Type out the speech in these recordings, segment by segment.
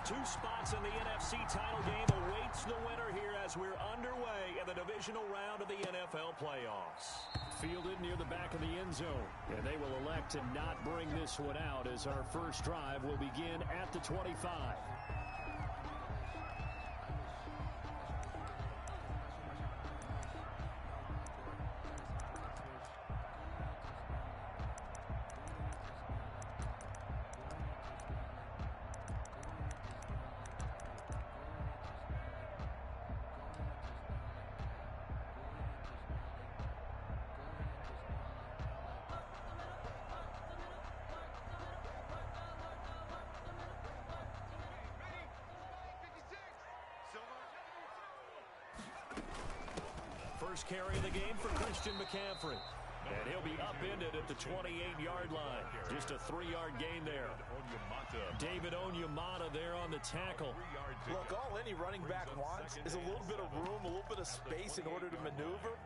Two spots in the NFC title game awaits the winner here as we're underway in the divisional round of the NFL playoffs. Fielded near the back of the end zone, and they will elect to not bring this one out as our first drive will begin at the 25. First carry of the game for Christian McCaffrey. And he'll be upended at the 28-yard line. Just a 3-yard gain there. David Onyemata there on the tackle. Look, all any running back wants is a little bit of room, a little bit of space in order to maneuver.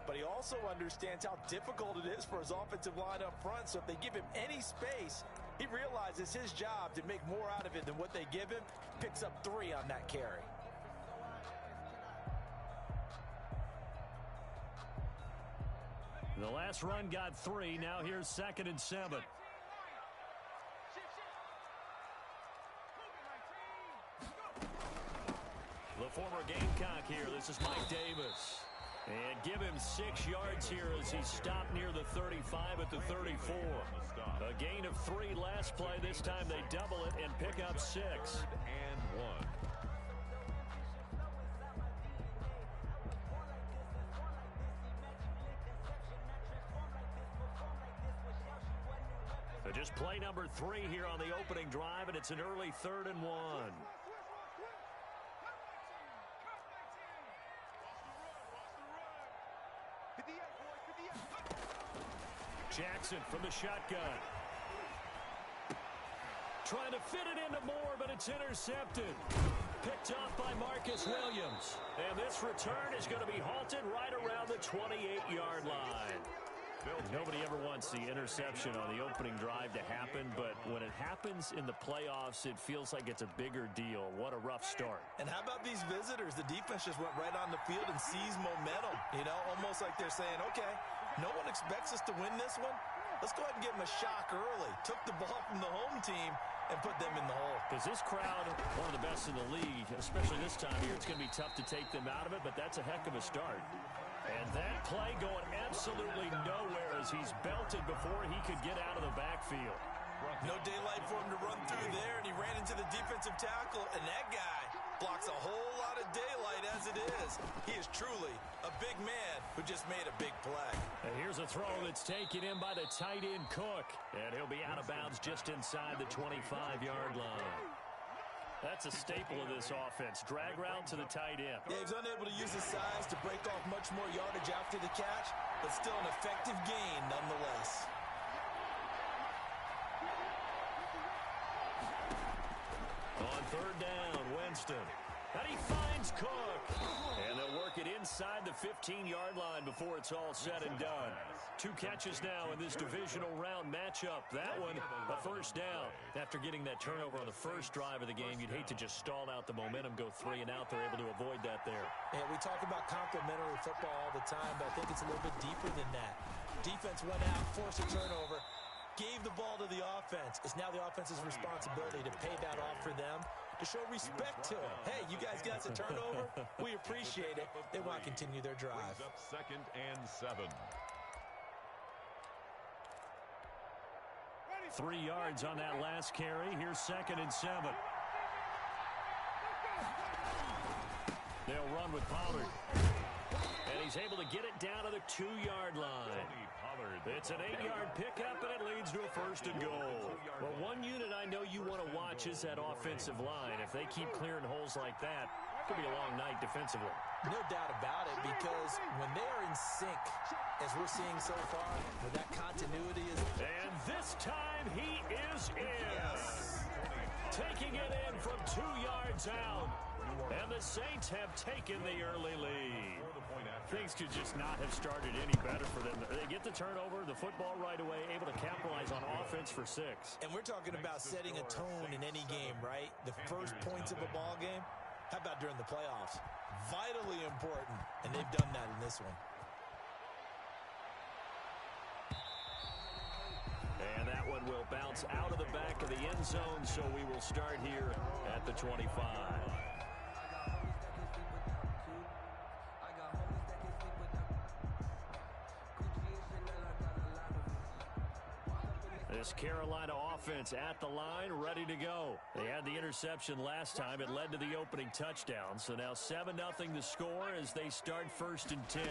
But he also understands how difficult it is for his offensive line up front. So if they give him any space, he realizes his job to make more out of it than what they give him. Picks up 3 on that carry. The last run got 3. Now here's 2nd and 7. The former Gamecock here. This is Mike Davis. And give him 6 yards here as he stopped near the 35 at the 34. A gain of 3 last play. This time they double it and pick up 6. 3rd and 1. So just play number 3 here on the opening drive, and it's an early 3rd and 1. Jackson from the shotgun. Trying to fit it into Moore, but it's intercepted. Picked off by Marcus Williams. And this return is going to be halted right around the 28-yard line. Nobody ever wants the interception on the opening drive to happen, but when it happens in the playoffs, it feels like it's a bigger deal. What a rough start. And how about these visitors? The defense just went right on the field and seized momentum. You know, almost like they're saying, okay, no one expects us to win this one. Let's go ahead and give them a shock early. Took the ball from the home team and put them in the hole. Because this crowd, one of the best in the league, especially this time of year, it's going to be tough to take them out of it, but that's a heck of a start. And that play going absolutely nowhere as he's belted before he could get out of the backfield. No daylight for him to run through there, and he ran into the defensive tackle, and that guy blocks a whole lot of daylight as it is. He is truly a big man who just made a big play. And here's a throw that's taken in by the tight end Cook, and he'll be out of bounds just inside the 25-yard line. That's a staple of this offense. Drag route to the tight end. Yeah, he's unable to use his size to break off much more yardage after the catch, but still an effective gain nonetheless. On 3rd down, Winston. And he finds Cook. And they'll work it inside the 15-yard line before it's all said and done. 2 catches now in this divisional round matchup. That one, a first down. After getting that turnover on the first drive of the game, you'd hate to just stall out the momentum, go 3 and out. They're able to avoid that there. Yeah, we talk about complementary football all the time, but I think it's a little bit deeper than that. Defense went out, forced a turnover, gave the ball to the offense. It's now the offense's responsibility to pay that off for them, to show respect to them. Hey, you guys got a turnover? We appreciate it. They want to continue their drive. Up 2nd and 7. 3 yards on that last carry. Here's 2nd and 7. They'll run with Pollard. And he's able to get it down to the 2-yard line. It's an 8-yard pickup, and it leads to a 1st and goal. Well, one unit I know you want to watch is that offensive line. If they keep clearing holes like that, it could be a long night defensively. No doubt about it, because when they are in sync, as we're seeing so far, where that continuity is... And this time he is in. Yes. Taking it in from 2 yards out. And the Saints have taken the early lead. Things could just not have started any better for them. They get the turnover, the football right away, able to capitalize on offense for 6. And we're talking about setting a tone in any game, right? The first points of a ball game. How about during the playoffs? Vitally important, and they've done that in this one. And that one will bounce out of the back of the end zone, so we will start here at the 25. This Carolina offense at the line, ready to go. They had the interception last time. It led to the opening touchdown. So now 7-0 the score as they start 1st and 10.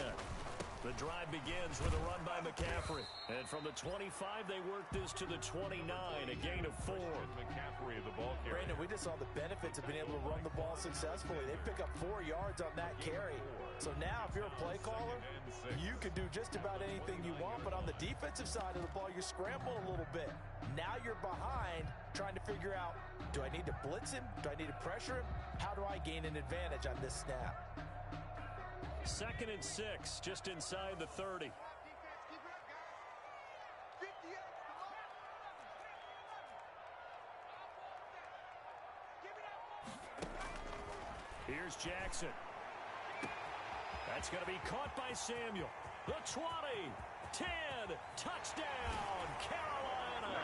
The drive begins with a run by McCaffrey. And from the 25, they work this to the 29, a gain of 4. McCaffrey, the ball carrier. Brandon, we just saw the benefits of being able to run the ball successfully. They pick up 4 yards on that carry. So now if you're a play caller, you can do just about anything you want. But on the defensive side of the ball, you're scrambling a little bit. Now you're behind trying to figure out, do I need to blitz him? Do I need to pressure him? How do I gain an advantage on this snap? 2nd and 6, just inside the 30. Here's Jackson. That's going to be caught by Samuel. The 20, 10, touchdown, Carolina.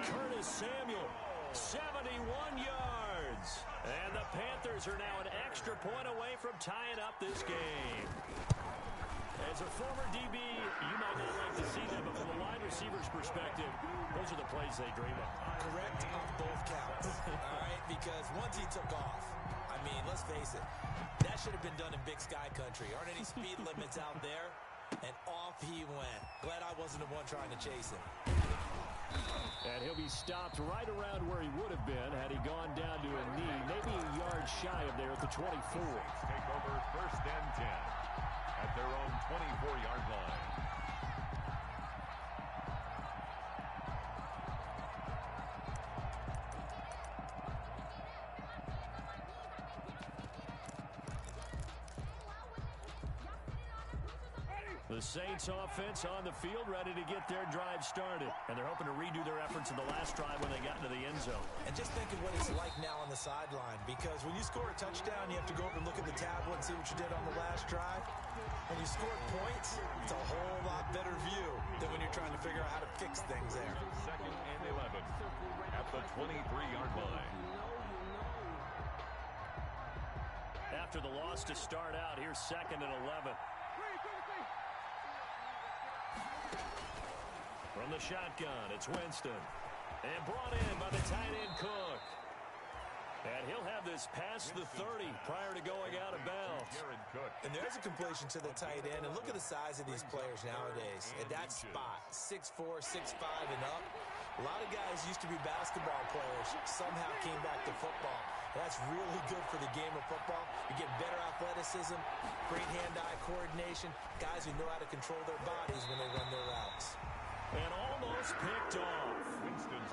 Curtis Samuel, 71 yards. And the Panthers are now an extra point away from tying up this game. As a former DB, you might not like to see them, but from a wide receiver's perspective, those are the plays they dream of. Correct on both counts. All right, because once he took off, I mean, let's face it, that should have been done in Big Sky country. Aren't any speed limits out there? And off he went. Glad I wasn't the one trying to chase him. And he'll be stopped right around where he would have been had he gone down to a knee, maybe a yard shy of there at the 24. Take over 1st and 10 at their own 24-yard line. The Saints offense on the field, ready to get their drive started. And they're hoping to redo their efforts in the last drive when they got into the end zone. And just think of what it's like now on the sideline, because when you score a touchdown, you have to go over and look at the tablet and see what you did on the last drive. When you score points, it's a whole lot better view than when you're trying to figure out how to fix things there. 2nd and 11 at the 23-yard line. After the loss to start out, here's 2nd and 11. From the shotgun, it's Winston. And brought in by the tight end Cook. And he'll have this past the 30 prior to going out of bounds. And there's a completion to the tight end. And look at the size of these players nowadays. At that spot, 6'4", 6'5", and up. A lot of guys used to be basketball players, somehow came back to football. That's really good for the game of football. You get better athleticism, great hand-eye coordination, guys who know how to control their bodies when they run their routes. And almost picked off.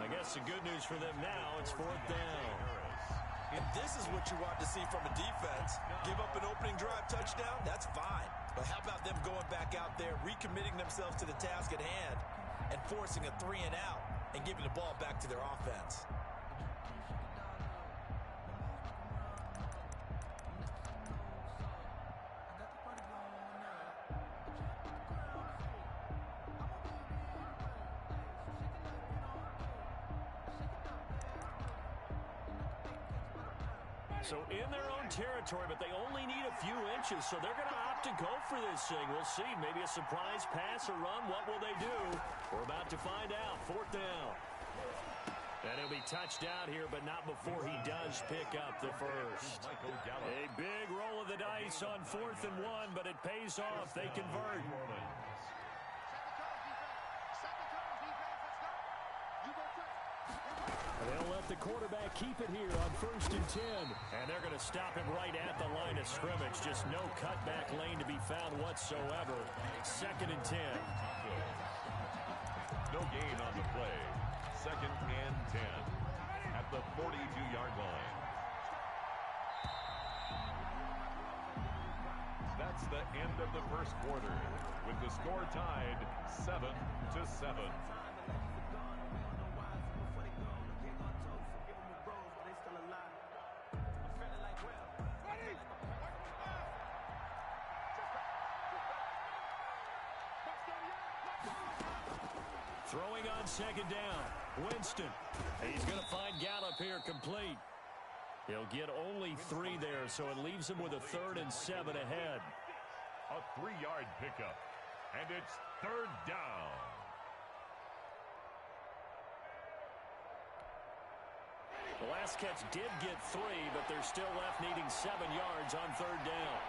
I guess the good news for them now, it's 4th down. And this is what you want to see from a defense. Give up an opening drive touchdown, that's fine. But how about them going back out there, recommitting themselves to the task at hand, and forcing a 3 and out, and giving the ball back to their offense. So in their own territory, but they only need a few inches, so they're going to opt to go for this thing. We'll see. Maybe a surprise pass or run. What will they do? We're about to find out. 4th down. And he'll be touched out here, but not before he does pick up the first. A big roll of the dice on 4th and 1, but it pays off. They convert. They'll let the quarterback keep it here on 1st and 10. And they're going to stop him right at the line of scrimmage. Just no cutback lane to be found whatsoever. 2nd and 10. No gain on the play. 2nd and 10 at the 42-yard line. That's the end of the first quarter, with the score tied 7-7. Throwing on second down. Winston. He's going to find Gallup here complete. He'll get only 3 there, so it leaves him with a 3rd and 7 ahead. A 3-yard pickup, and it's 3rd down. The last catch did get 3, but they're still left needing 7 yards on 3rd down.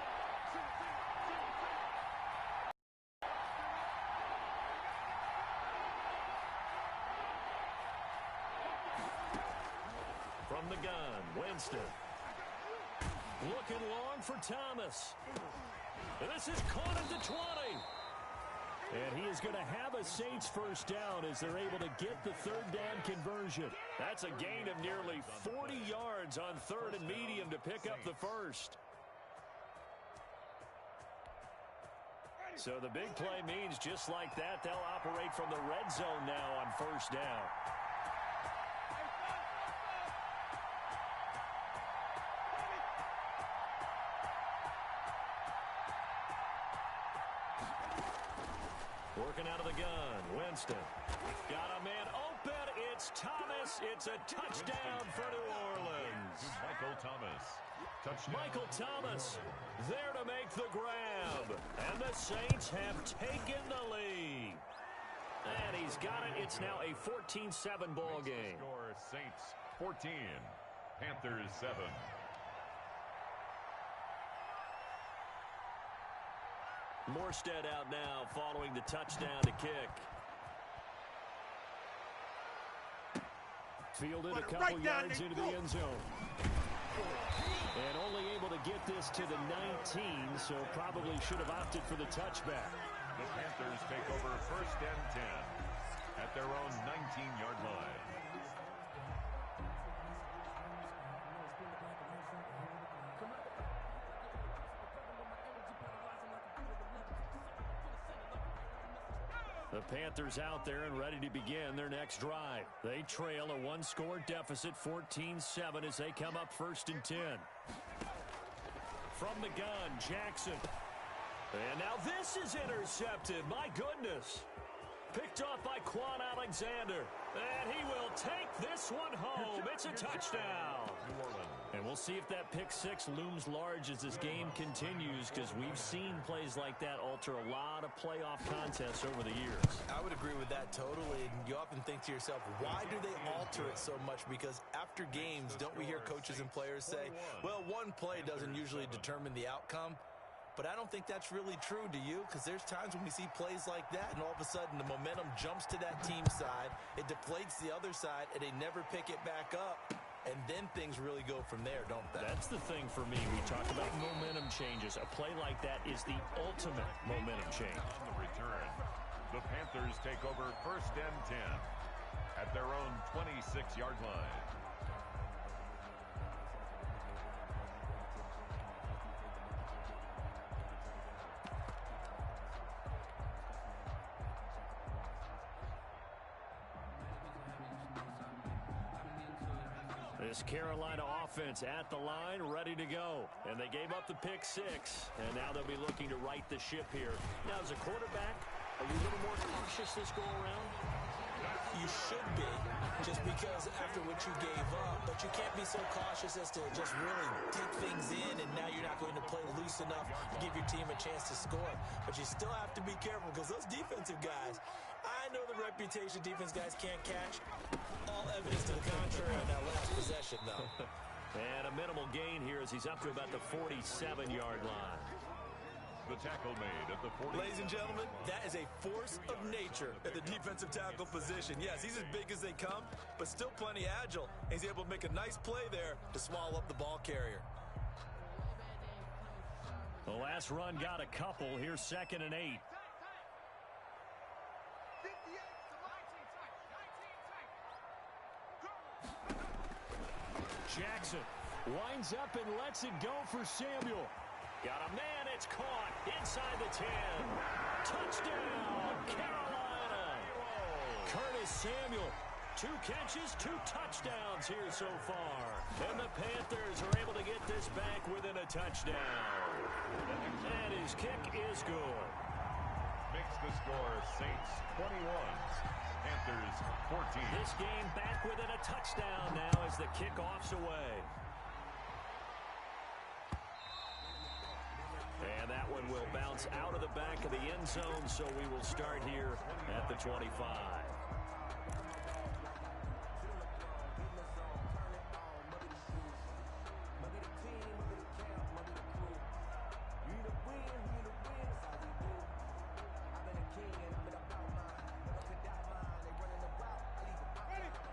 From the gun, Winston. Looking long for Thomas. And this is caught at the 20. And he is going to have a Saints first down as they're able to get the 3rd down conversion. That's a gain of nearly 40 yards on 3rd and medium to pick up the first. So the big play means just like that, they'll operate from the red zone now on 1st down. Working out of the gun, Winston. Got a man open. It's Thomas. It's a touchdown for New Orleans. Michael Thomas. Touchdown. Michael Thomas there to make the grab. And the Saints have taken the lead. And he's got it. It's now a 14-7 ball game. Score Saints 14, Panthers 7. Morstead out now following the touchdown to kick. Fielded a couple yards into the end zone. And only able to get this to the 19, so probably should have opted for the touchback. The Panthers take over 1st and 10 at their own 19-yard line. The Panthers out there and ready to begin their next drive. They trail a 1-score deficit, 14-7, as they come up 1st and 10. From the gun, Jackson. And now this is intercepted. My goodness. Picked off by Quan Alexander. And he will take this one home. It's a touchdown. New Orleans. And we'll see if that pick 6 looms large as this game continues, because we've seen plays like that alter a lot of playoff contests over the years. I would agree with that totally. And you often think to yourself, why do they alter it so much? Because after games, don't we hear coaches and players say, well, one play doesn't usually determine the outcome. But I don't think that's really true, do you? Because there's times when we see plays like that, and all of a sudden the momentum jumps to that team side, it deflates the other side, and they never pick it back up. And then things really go from there, don't they? That's the thing for me. We talk about momentum changes. A play like that is the ultimate momentum change. On the return, the Panthers take over 1st and 10 at their own 26-yard line. This Carolina offense at the line, ready to go. And they gave up the pick 6, and now they'll be looking to right the ship here. Now, as a quarterback, are you a little more cautious this go-around? You should be, just because after what you gave up, but you can't be so cautious as to just really take things in, and now you're not going to play loose enough to give your team a chance to score. But you still have to be careful, because those defensive guys, I know the reputation defense guys can't catch. All evidence to the contrary on that last possession, though. And a minimal gain here as he's up to about the 47-yard line. The tackle made at the 40. Ladies and gentlemen, that is a force of nature at the defensive tackle position. Yes, he's as big as they come, but still plenty agile. He's able to make a nice play there to swallow up the ball carrier. The last run got a couple. Here's 2nd and 8. Jackson winds up and lets it go for Samuel. Got a man, it's caught inside the 10. Touchdown, Carolina. Curtis Samuel, 2 catches, 2 touchdowns here so far. And the Panthers are able to get this back within a touchdown. And his kick is good. Makes the score Saints 21, Panthers 14. This game back within a touchdown now as the kickoff's away. And that one will bounce out of the back of the end zone, so we will start here at the 25.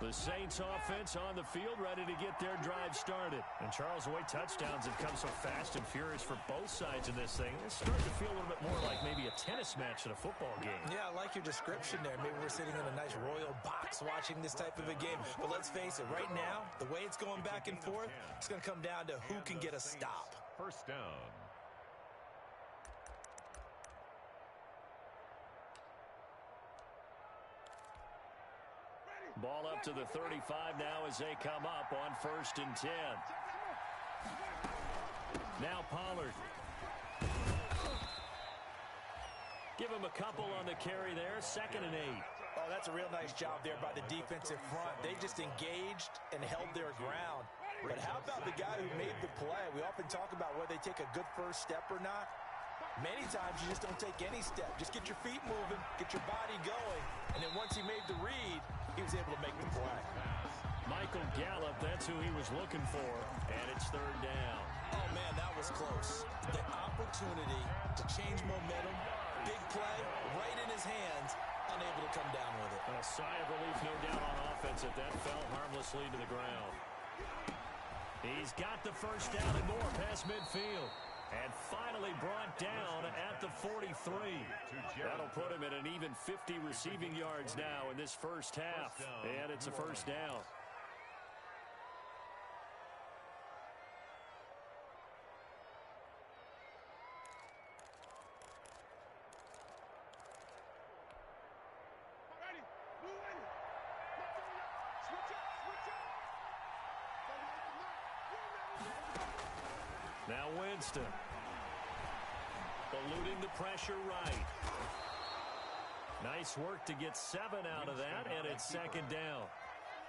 The Saints offense on the field, ready to get their drive started. And Charles, the way touchdowns have come so fast and furious for both sides in this thing, it's starting to feel a little bit more like maybe a tennis match in a football game. Yeah, I like your description there. Maybe we're sitting in a nice royal box watching this type of a game. But let's face it, right now, the way it's going back and forth, it's going to come down to who can get a stop. First down. Ball up to the 35 now as they come up on 1st and 10. Now Pollard. Give him a couple on the carry there. 2nd and 8. Oh, that's a real nice job there by the defensive front. They just engaged and held their ground. But how about the guy who made the play? We often talk about whether they take a good first step or not. Many times you just don't take any step. Just get your feet moving, get your body going, and then once he made the read, he was able to make the play. Michael Gallup, that's who he was looking for, and it's 3rd down. Oh, man, that was close. The opportunity to change momentum, big play, right in his hands, unable to come down with it. A sigh of relief, no doubt, on offense if that fell harmlessly to the ground. He's got the first down and more past midfield. And finally brought down at the 43. That'll put him at an even 50 receiving yards now in this first half. And it's a first down. Now Winston. Eluding the pressure right. Nice work to get 7 out of that, and it's 2nd down.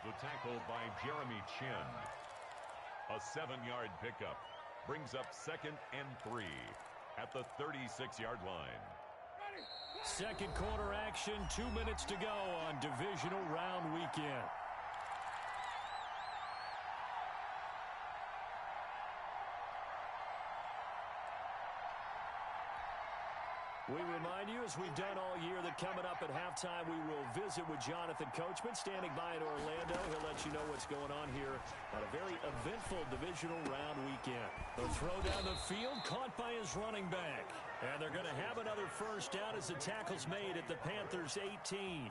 The tackle by Jeremy Chin. A 7-yard pickup. Brings up 2nd and 3 at the 36-yard line. Second quarter action, 2 minutes to go on divisional round weekend. We remind you, as we've done all year, that coming up at halftime, we will visit with Jonathan Coachman, standing by in Orlando. He'll let you know what's going on here on a very eventful divisional round weekend. The throw down the field, caught by his running back. And they're going to have another first down as the tackle's made at the Panthers' 18.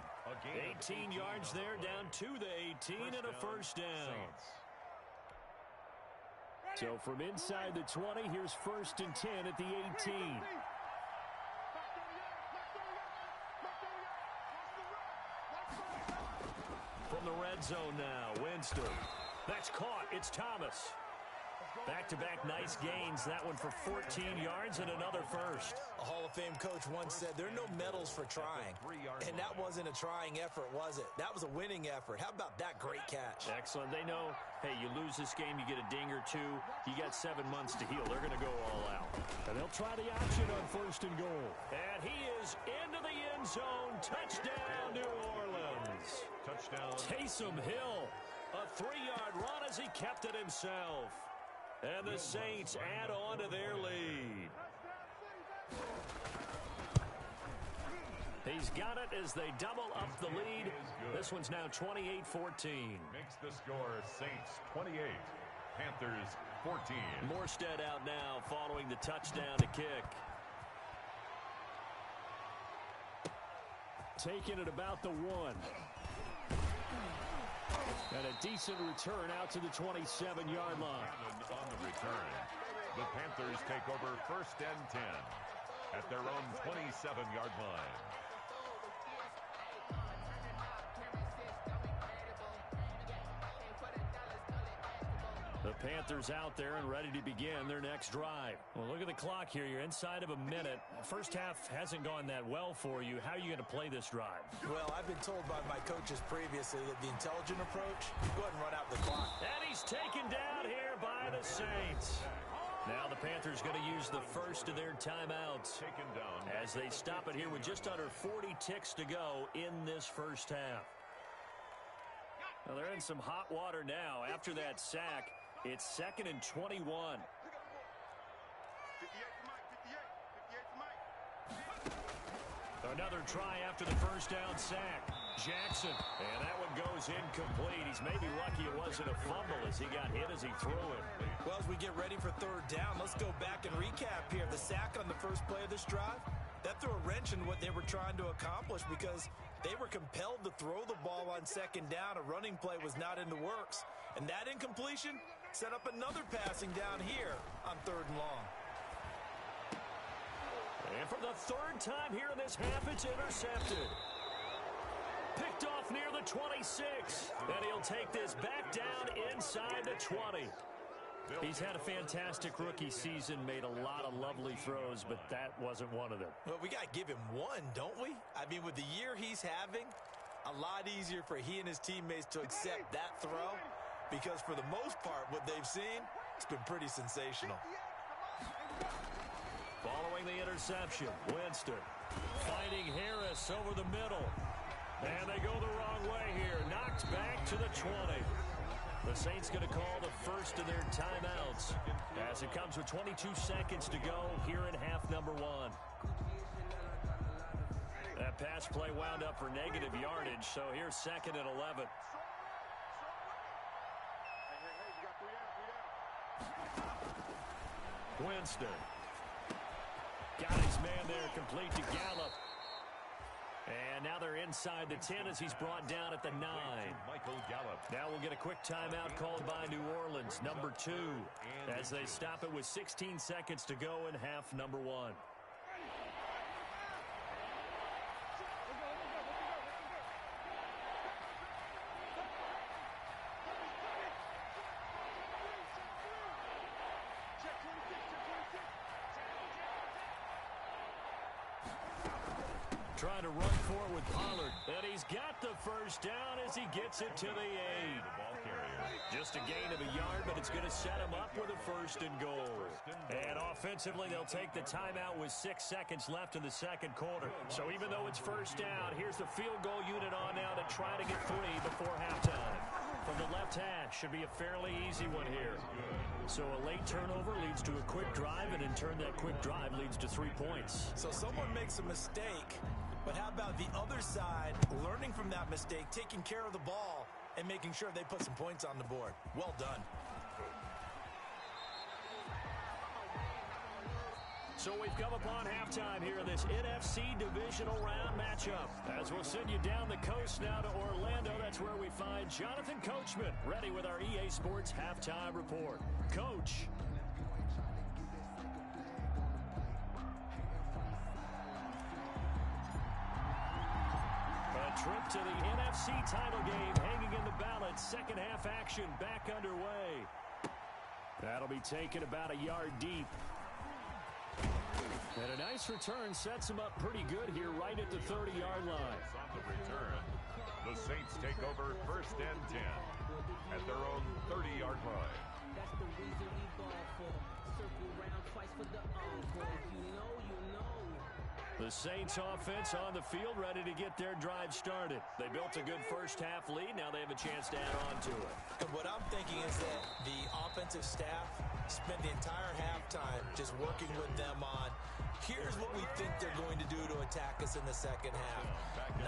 18 yards there, down to the 18, and a first down. So from inside the 20, here's 1st and 10 at the 18. From the red zone now, Winston. That's caught. It's Thomas. Back-to-back nice gains. That one for 14 yards and another first. A Hall of Fame coach once said, there are no medals for trying. And that wasn't a trying effort, was it? That was a winning effort. How about that great catch? Excellent. They know, hey, you lose this game, you get a ding or 2. You got 7 months to heal. They're going to go all out. And they'll try the option on 1st and goal. And he is into the end zone. Touchdown, New Orleans. Touchdown. Taysom Hill, a 3-yard run as he kept it himself. And the Saints add on to their lead. He's got it as they double up the lead. This one's now 28-14. Makes the score Saints 28, Panthers 14. Morstead out now following the touchdown to kick. Taking it about the 1. And a decent return out to the 27-yard line. On the return, the Panthers take over 1st and 10 at their own 27-yard line. The Panthers out there and ready to begin their next drive. Well, look at the clock here. You're inside of a minute. First half hasn't gone that well for you. How are you going to play this drive? Well, I've been told by my coaches previously that the intelligent approach, go ahead and run out the clock. And he's taken down here by the Saints. Now the Panthers going to use the first of their timeouts Taken down as they stop it here with just under 40 ticks to go in this first half. Well, they're in some hot water now after that sack. It's 2nd and 21. Another try after the first down sack. Jackson, and that one goes incomplete. He's maybe lucky it wasn't a fumble as he got hit as he threw it. Well, as we get ready for 3rd down, let's go back and recap here. The sack on the first play of this drive, that threw a wrench in what they were trying to accomplish because they were compelled to throw the ball on 2nd down. A running play was not in the works. And that incompletion set up another passing down here on 3rd and long. And for the 3rd time here in this half, it's intercepted. Picked off near the 26. And he'll take this back down inside the 20. He's had a fantastic rookie season, made a lot of lovely throws, but that wasn't one of them. Well, we got to give him one, don't we? I mean, with the year he's having, a lot easier for he and his teammates to accept that throw because for the most part, what they've seen, it's been pretty sensational. Following the interception, Winston finding Harris over the middle. And they go the wrong way here. Knocked back to the 20. The Saints going to call the first of their timeouts as it comes with 22 seconds to go here in half number 1. That pass play wound up for negative yardage, so here's 2nd and 11. Winston. Got his man there, complete to Gallup. And now they're inside the 10 as he's brought down at the 9. Michael Gallup. Now we'll get a quick timeout called by New Orleans, number 2, as they stop it with 16 seconds to go in half number 1. Trying to run for it with Pollard. And he's got the first down as he gets it to the 8. Ball carrier. Just a gain of a yard, but it's going to set him up with a 1st and goal. And offensively, they'll take the timeout with 6 seconds left in the 2nd quarter. So even though it's 1st down, here's the field goal unit on now to try to get 3 before halftime. From the left hash, should be a fairly easy one here. So a late turnover leads to a quick drive, and in turn, that quick drive leads to 3 points. So someone makes a mistake, but how about the other side learning from that mistake, taking care of the ball, and making sure they put some points on the board? Well done. So we've come upon halftime here in this NFC divisional round matchup. As we'll send you down the coast now to Orlando, that's where we find Jonathan Coachman, ready with our EA Sports halftime report. Coach. A trip to the NFC title game hanging in the balance. 2nd half action back underway. That'll be taken about a yard deep. And a nice return sets him up pretty good here right at the 30-yard line. On the return, the Saints take over 1st and 10 at their own 30-yard line. That's the reason we ball for. Circle round twice for the encore. You know. The Saints offense on the field ready to get their drive started. They built a good first half lead. Now they have a chance to add on to it. And what I'm thinking is that the offensive staff spent the entire halftime just working with them on, here's what we think they're going to do to attack us in the 2nd half.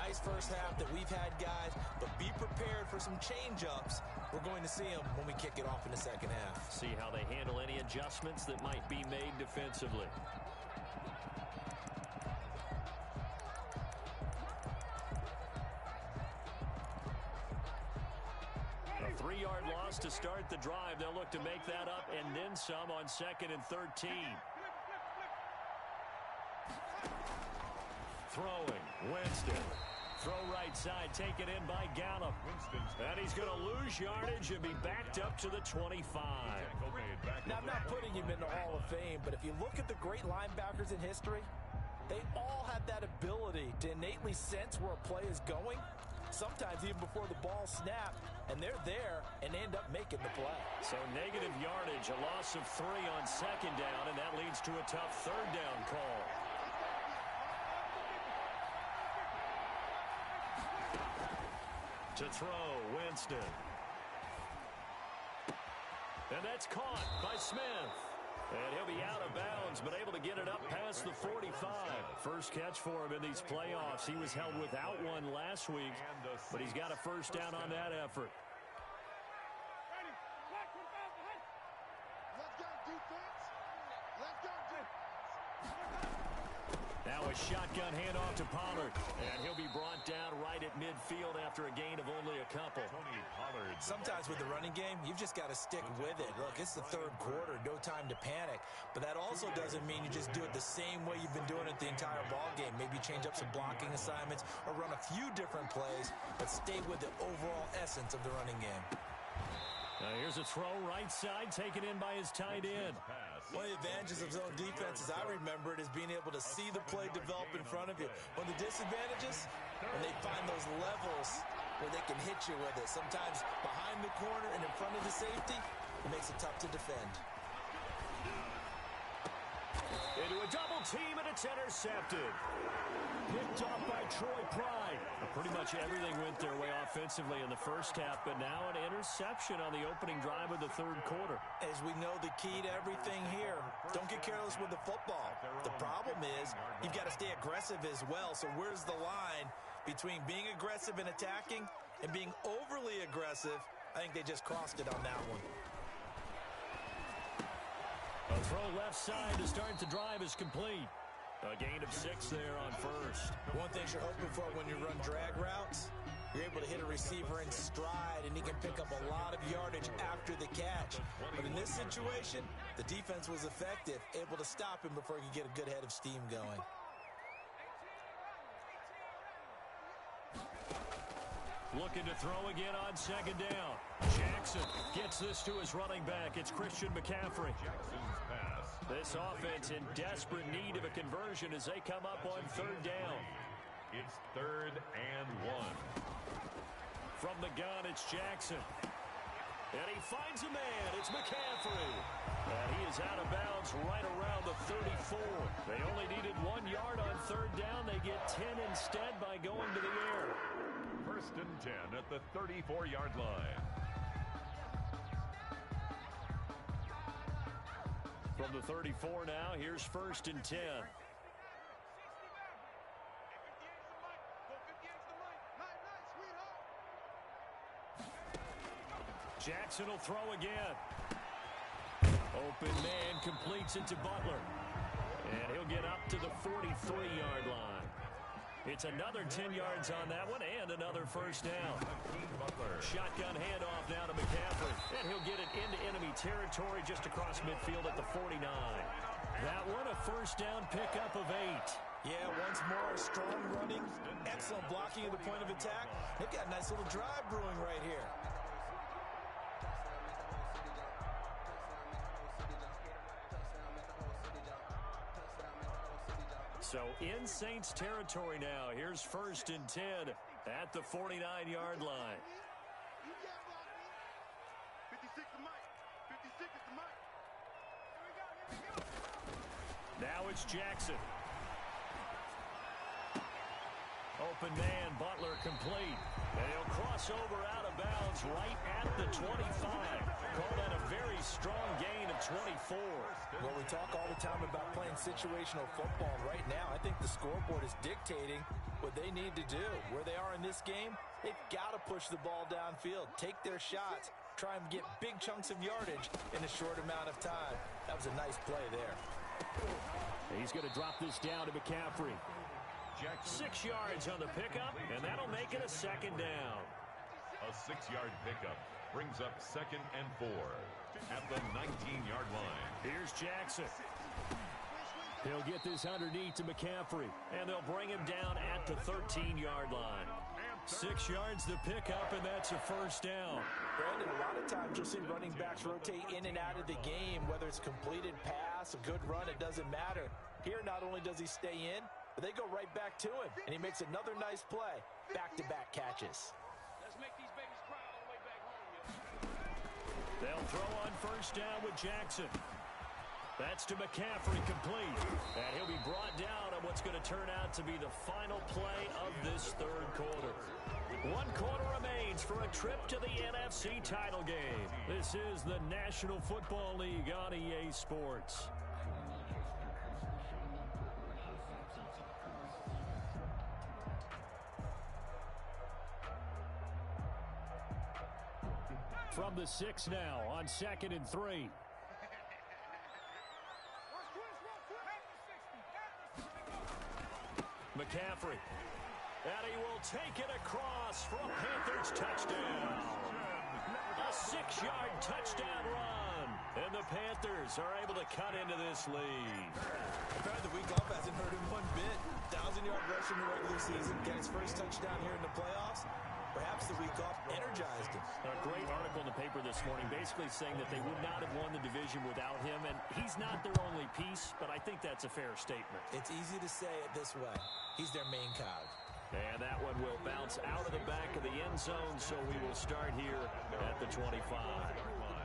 Nice first half that we've had, guys, but be prepared for some change-ups. We're going to see them when we kick it off in the 2nd half. See how they handle any adjustments that might be made defensively. start the drive. They'll look to make that up and then some on 2nd and 13. Throwing, Winston. Throw right side, taken in by Gallup. And he's going to lose yardage and be backed up to the 25. Now, I'm not putting him in the Hall of Fame, but if you look at the great linebackers in history, they all have that ability to innately sense where a play is going, sometimes even before the ball snapped, and they're there and end up making the play. So negative yardage, a loss of 3 on 2nd down, and that leads to a tough 3rd down call. To throw, Winston. And that's caught by Smith. And he'll be out of bounds, but able to get it up past the 45. First catch for him in these playoffs. He was held without one last week, but he's got a first down on that effort. Now a shotgun handoff to Pollard, and he'll be brought down right at midfield after a gain of only a couple. Sometimes with the running game, you've just got to stick with it. Look, it's the 3rd quarter, no time to panic. But that also doesn't mean you just do it the same way you've been doing it the entire ball game. Maybe change up some blocking assignments or run a few different plays, but stay with the overall essence of the running game. Now here's a throw right side, taken in by his tight end. One of the advantages of zone defense, as I remember it, is being able to see the play develop in front of you. One of the disadvantages, when they find those levels where they can hit you with it. Sometimes behind the corner and in front of the safety, it makes it tough to defend. Into a double team, and it's intercepted. Picked off by Troy Pride. Pretty much everything went their way offensively in the first half, but now an interception on the opening drive of the 3rd quarter. As we know, the key to everything here, don't get careless with the football. The problem is you've got to stay aggressive as well. So where's the line between being aggressive and attacking and being overly aggressive? I think they just crossed it on that one. A throw left side to start the drive is complete. A gain of 6 there on first. One thing you're hoping for when you run drag routes, you're able to hit a receiver in stride, and he can pick up a lot of yardage after the catch. But in this situation, the defense was effective, able to stop him before he could get a good head of steam going. Looking to throw again on 2nd down. Jackson gets this to his running back. It's Christian McCaffrey. Jackson's pass. This offense in desperate need of a conversion as they come up on 3rd down. It's 3rd and 1. From the gun, it's Jackson. And he finds a man. It's McCaffrey. And he is out of bounds right around the 34. They only needed 1 yard on 3rd down. They get 10 instead by going to the air. 1st and 10 at the 34-yard line. From the 34 now, here's 1st and 10. Jackson will throw again. Open man completes it to Butler. And he'll get up to the 43-yard line. It's another 10 yards on that one and another first down. Shotgun handoff now to McCaffrey. And he'll get it into enemy territory just across midfield at the 49. That one a first down pickup of 8. Yeah, once more, strong running, excellent blocking at the point of attack. They've got a nice little drive brewing right here. So in Saints territory now. Here's 1st and 10 at the 49-yard line. Now it's Jackson. Open man, Butler complete. And he'll cross over out of bounds right at the 25. Call that a very strong gain of 24. Well, we talk all the time about playing situational football. Right now, I think the scoreboard is dictating what they need to do. Where they are in this game, they've got to push the ball downfield, take their shots, try and get big chunks of yardage in a short amount of time. That was a nice play there. He's going to drop this down to McCaffrey. 6 yards on the pickup, and that'll make it a 2nd down. A 6-yard pickup brings up 2nd and 4 at the 19-yard line. Here's Jackson. He'll get this underneath to McCaffrey, and they'll bring him down at the 13-yard line. 6 yards to pick up, and that's a first down. Brandon, a lot of times you'll see running backs rotate in and out of the game, whether it's completed pass, a good run, it doesn't matter. Here, not only does he stay in, but they go right back to him, and he makes another nice play. Back-to-back catches. Let's make these babies cry all the way back home, yo. They'll throw on first down with Jackson. That's to McCaffrey, complete. And he'll be brought down on what's going to turn out to be the final play of this third quarter. 1 quarter remains for a trip to the NFC title game. This is the National Football League on EA Sports. From the 6 now on 2nd and 3. McCaffrey. And he will take it across for a Panthers touchdown. A 6-yard touchdown run. And the Panthers are able to cut into this lead. The week off hasn't hurt him one bit. 1,000-yard rush in the regular season. Get his first touchdown here in the playoffs. Perhaps the week off energized him. A great article in the paper this morning basically saying that they would not have won the division without him, and he's not their only piece, but I think that's a fair statement. It's easy to say it this way. He's their main cog. And that one will bounce out of the back of the end zone, so we will start here at the 25. If you know,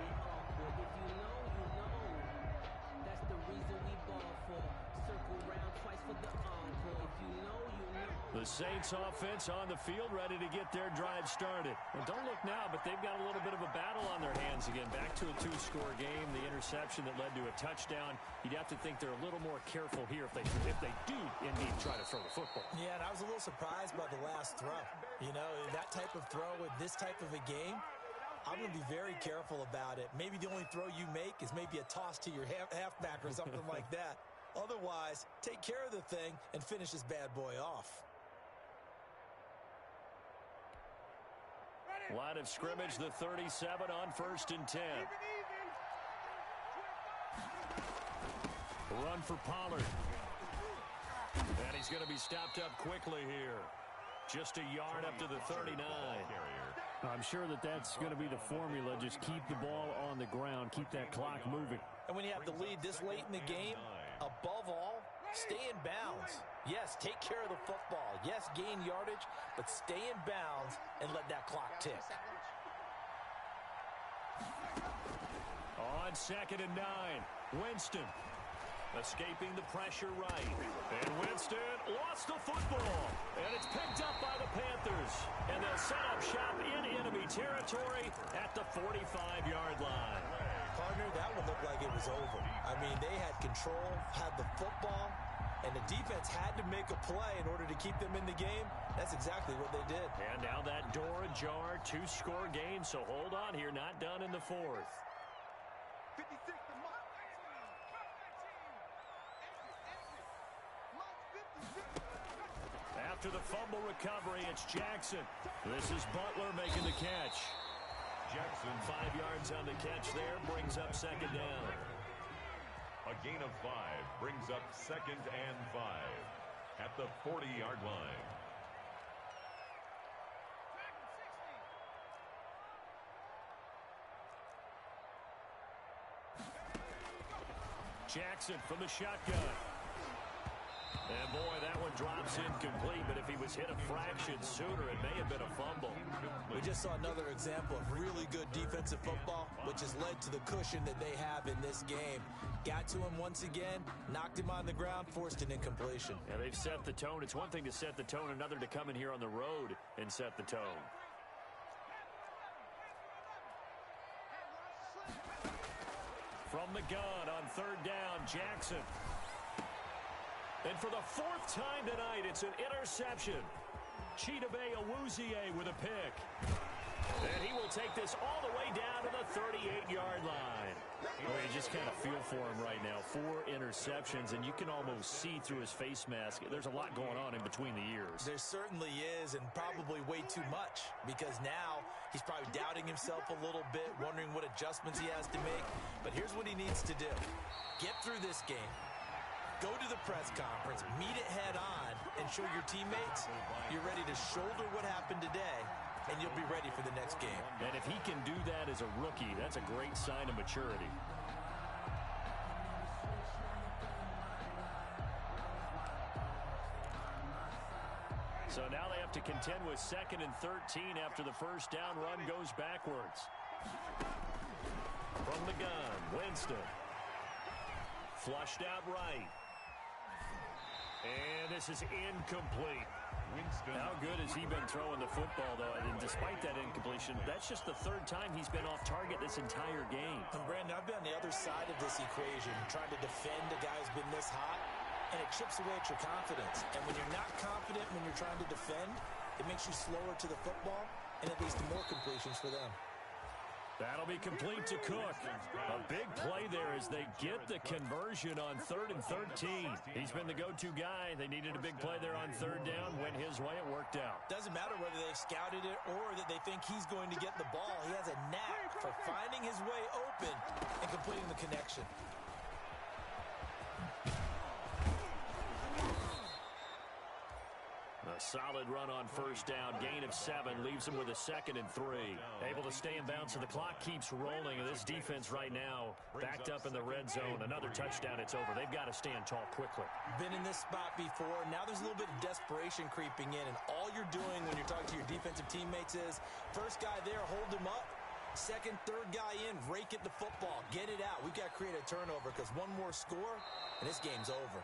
you know. That's the reason we ball for. Circle round twice for the encore. If you know, you know. The Saints offense on the field, ready to get their drive started. And don't look now, but they've got a little bit of a battle on their hands again. Back to a 2-score game. The interception that led to a touchdown. You'd have to think they're a little more careful here if they do indeed try to throw the football. Yeah, and I was a little surprised by the last throw. You know, that type of throw with this type of a game, I'm going to be very careful about it. Maybe the only throw you make is maybe a toss to your halfback or something like that. Otherwise, take care of the thing and finish this bad boy off. Line of scrimmage, the 37 on 1st and 10. Run for Pollard. And he's going to be stopped up quickly here. Just a yard up to the 39. I'm sure that's going to be the formula. Just keep the ball on the ground. Keep that clock moving. And when you have the lead this late in the game, above all, stay in bounds. Yes, take care of the football. Yes, gain yardage, but stay in bounds and let that clock tick. On 2nd and 9, Winston escaping the pressure right. And Winston lost the football. And it's picked up by the Panthers. And they'll set up shop in enemy territory at the 45-yard line. Partner, that one looked like it was over. I mean, they had control, had the football, and the defense had to make a play in order to keep them in the game. That's exactly what they did. And now that door ajar, 2-score game, so hold on here, not done in the 4th. After the fumble recovery, it's Jackson. This is Butler making the catch. Jackson, 5 yards on the catch there, brings up 2nd down. a gain of 5 brings up 2nd and 5 at the 40-yard line. Jackson from the shotgun. And boy, that one drops incomplete, but if he was hit a fraction sooner, it may have been a fumble. We just saw another example of really good defensive football, which has led to the cushion that they have in this game. Got to him once again, knocked him on the ground, forced an incompletion. Yeah, they've set the tone. It's one thing to set the tone, another to come in here on the road and set the tone. From the gun on 3rd down, Jackson. And for the 4th time tonight, it's an interception. Chidobe Awuzie with a pick. And he will take this all the way down to the 38-yard line. Well, you just kind of feel for him right now. 4 interceptions, and you can almost see through his face mask. There's a lot going on in between the ears. There certainly is, and probably way too much, because now He's probably doubting himself a little bit, wondering what adjustments he has to make. But here's what he needs to do. Get through this game. Go to the press conference, meet it head on, and show your teammates you're ready to shoulder what happened today, and you'll be ready for the next game. And if he can do that as a rookie, that's a great sign of maturity. So now they have to contend with 2nd and 13 after the first down run goes backwards. From the gun, Winston. Flushed out right. And this is incomplete. Winston. How good has he been throwing the football, though? And despite that incompletion, that's just the 3rd time he's been off target this entire game. And Brandon, I've been on the other side of this equation, trying to defend a guy who's been this hot, and it chips away at your confidence. And when you're not confident when you're trying to defend, it makes you slower to the football, and it leads to more completions for them. That'll be complete to Cook. A big play there as they get the conversion on 3rd and 13. He's been the go-to guy. They needed a big play there on 3rd down. Went his way. It worked out. Doesn't matter whether they've scouted it or that they think he's going to get the ball. He has a knack for finding his way open and completing the connection. A solid run on 1st down. Gain of 7 leaves him with a 2nd and 3. Able to stay in bounds, so the clock keeps rolling. And this defense right now backed up in the red zone. Another touchdown, it's over. They've got to stand tall quickly. Been in this spot before. Now there's a little bit of desperation creeping in. And all you're doing when you're talking to your defensive teammates is, first guy there, hold him up. 2nd, 3rd guy in, rake at the football. Get it out. We've got to create a turnover because one more score, and this game's over.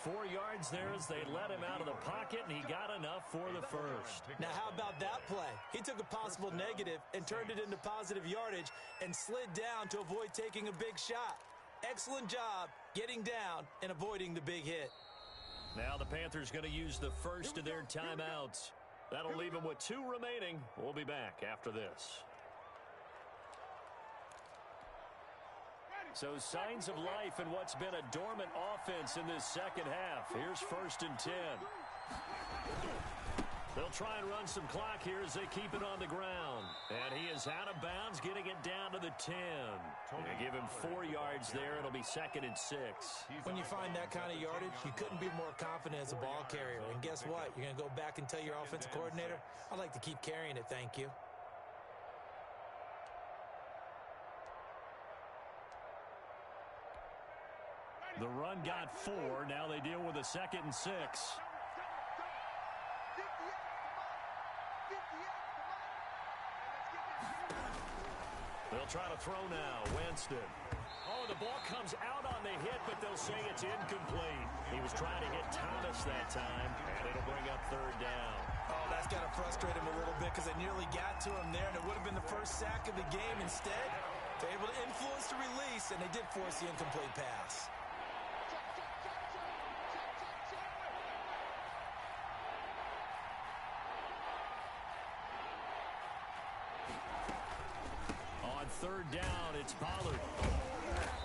4 yards there as they let him out of the pocket, and he got enough for the first. Now, how about that play? He took a possible negative and turned it into positive yardage and slid down to avoid taking a big shot. Excellent job getting down and avoiding the big hit. Now the Panthers going to use the first of their timeouts. That'll leave them with 2 remaining. We'll be back after this. So signs of life in what's been a dormant offense in this 2nd half. Here's 1st and 10. They'll try and run some clock here as they keep it on the ground. And he is out of bounds, getting it down to the 10. They give him 4 yards there. It'll be 2nd and 6. When you find that kind of yardage, you couldn't be more confident as a ball carrier. And guess what? You're going to go back and tell your offensive coordinator, I'd like to keep carrying it, thank you. The run got 4. Now they deal with a 2nd and 6. They'll try to throw now. Winston. Oh, the ball comes out on the hit, but they'll say it's incomplete. He was trying to hit Thomas that time, and it'll bring up 3rd down. Oh, that's got to frustrate him a little bit because they nearly got to him there, and it would have been the first sack of the game. Instead, they're able to influence the release, and they did force the incomplete pass. On 3rd down, it's Pollard.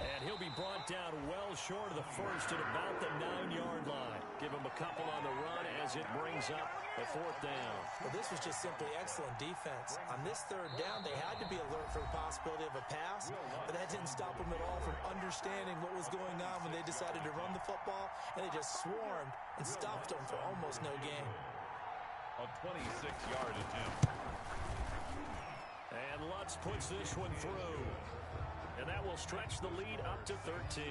And he'll be brought down well short of the first at about the 9-yard line. Give him a couple on the run as it brings up a 4th down. Well, this was just simply excellent defense. On this 3rd down, they had to be alert for the possibility of a pass, but that didn't stop them at all from understanding what was going on when they decided to run the football, and they just swarmed and stuffed them for almost no gain. A 26-yard attempt. And Lutz puts this one through. And that will stretch the lead up to 13.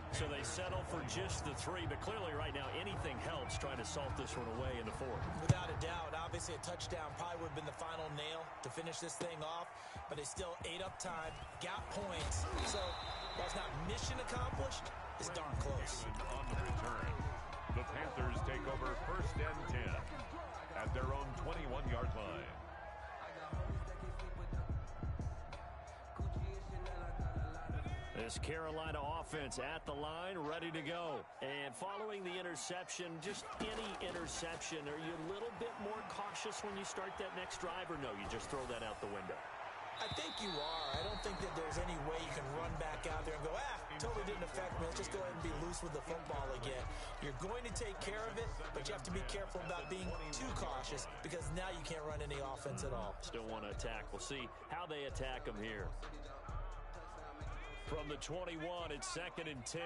So they settle for just the 3, but clearly right now anything helps trying to salt this one away in the 4th. Without a doubt, obviously a touchdown probably would have been the final nail to finish this thing off, but they still ate up time, got points. So while it's not mission accomplished, it's darn close. On the return, the Panthers take over 1st and 10 at their own 21-yard line. This Carolina offense at the line, ready to go. And following the interception, just any interception, are you a little bit more cautious when you start that next drive, or no, you just throw that out the window? I think you are. I don't think that there's any way you can run back out there and go, totally didn't affect me. Let's just go ahead and be loose with the football again. You're going to take care of it, but you have to be careful about being too cautious because now you can't run any offense at all. Still want to attack. We'll see how they attack them here. From the 21, it's 2nd and 10.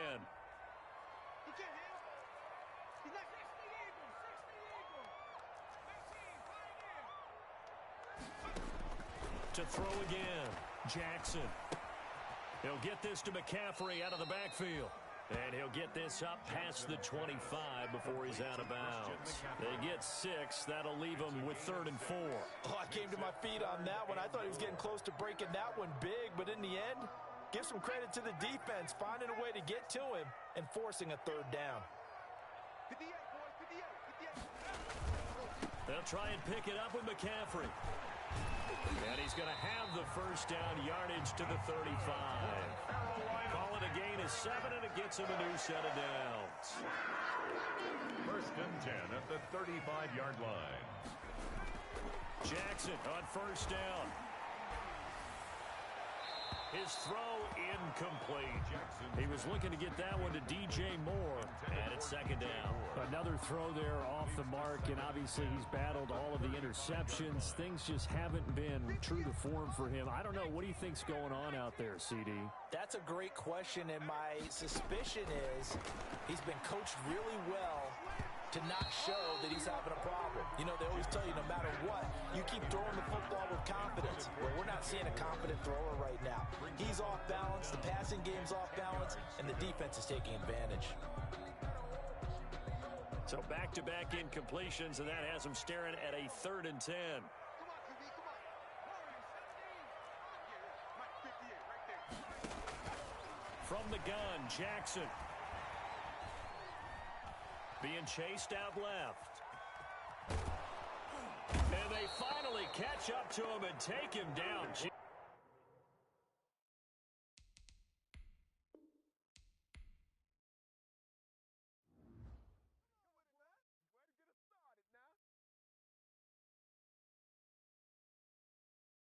To throw again, Jackson. He'll get this to McCaffrey out of the backfield. And he'll get this up past the 25 before he's out of bounds. They get 6. That'll leave him with 3rd and 4. Oh, I came to my feet on that one. I thought he was getting close to breaking that one big, but in the end, give some credit to the defense, finding a way to get to him and forcing a 3rd down. They'll try and pick it up with McCaffrey. And he's going to have the first down yardage to the 35. Call it a gain of 7, and it gets him a new set of downs. 1st and 10 at the 35-yard line. Jackson on 1st down. His throw incomplete. He was looking to get that one to DJ Moore, and it's 2nd down. Another throw there off the mark, and obviously he's battled all of the interceptions. Things just haven't been true to form for him. I don't know. What do you think's going on out there, CD? That's a great question, and my suspicion is he's been coached really well to not show that he's having a problem. You know, they always tell you no matter what, you keep throwing the football with confidence. Well, we're not seeing a confident thrower right now. He's off balance, the passing game's off balance, and the defense is taking advantage. So back-to-back incompletions, and that has him staring at a 3rd and 10. From the gun, Jackson. Being chased out left. And they finally catch up to him and take him down.